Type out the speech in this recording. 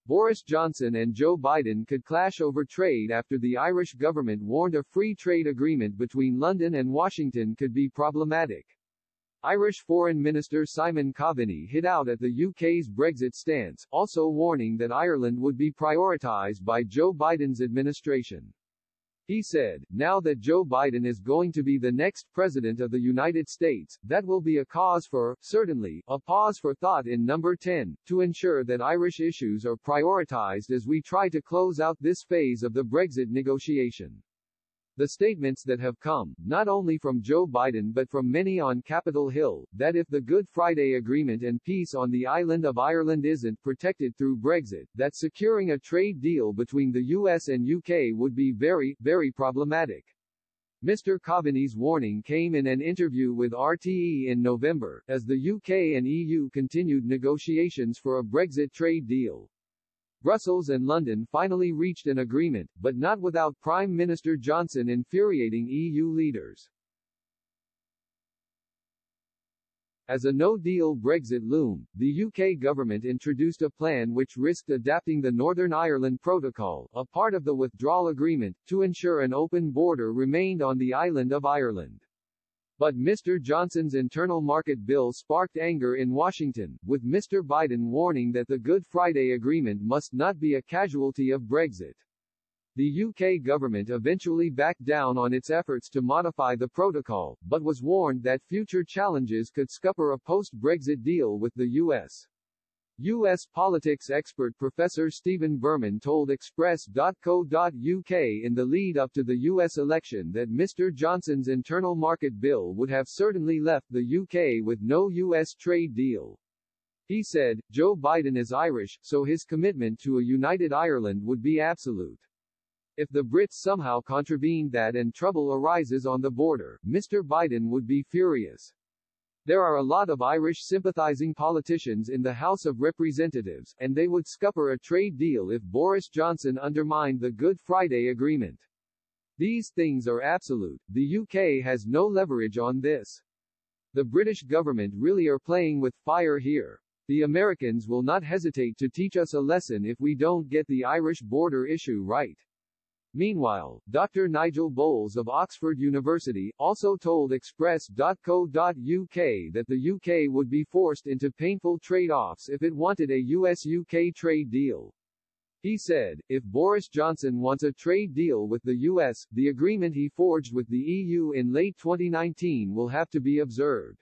Boris Johnson and Joe Biden could clash over trade after the Irish government warned a free trade agreement between London and Washington could be problematic. Irish Foreign Minister Simon Coveney hit out at the UK's Brexit stance, also warning that Ireland would be prioritised by Joe Biden's administration. He said, "Now that Joe Biden is going to be the next president of the United States, that will be a cause for, certainly, a pause for thought in number 10, to ensure that Irish issues are prioritized as we try to close out this phase of the Brexit negotiation." The statements that have come, not only from Joe Biden but from many on Capitol Hill, that if the Good Friday Agreement and peace on the island of Ireland isn't protected through Brexit, that securing a trade deal between the US and UK would be very, very problematic. Mr. Coveney's warning came in an interview with RTE in November, as the UK and EU continued negotiations for a Brexit trade deal. Brussels and London finally reached an agreement, but not without Prime Minister Johnson infuriating EU leaders. As a no-deal Brexit loomed, the UK government introduced a plan which risked adapting the Northern Ireland Protocol, a part of the withdrawal agreement, to ensure an open border remained on the island of Ireland. But Mr. Johnson's internal market bill sparked anger in Washington, with Mr. Biden warning that the Good Friday Agreement must not be a casualty of Brexit. The UK government eventually backed down on its efforts to modify the protocol, but was warned that future challenges could scupper a post-Brexit deal with the US. U.S. politics expert Professor Stephen Berman told Express.co.uk in the lead-up to the U.S. election that Mr. Johnson's internal market bill would have certainly left the UK with no U.S. trade deal. He said, "Joe Biden is Irish, so his commitment to a united Ireland would be absolute. If the Brits somehow contravened that and trouble arises on the border, Mr. Biden would be furious. There are a lot of Irish sympathizing politicians in the House of Representatives, and they would scupper a trade deal if Boris Johnson undermined the Good Friday Agreement. These things are absolute. The UK has no leverage on this. The British government really are playing with fire here. The Americans will not hesitate to teach us a lesson if we don't get the Irish border issue right." Meanwhile, Dr. Nigel Bowles of Oxford University also told Express.co.uk that the UK would be forced into painful trade-offs if it wanted a US-UK trade deal. He said, "If Boris Johnson wants a trade deal with the US, the agreement he forged with the EU in late 2019 will have to be observed.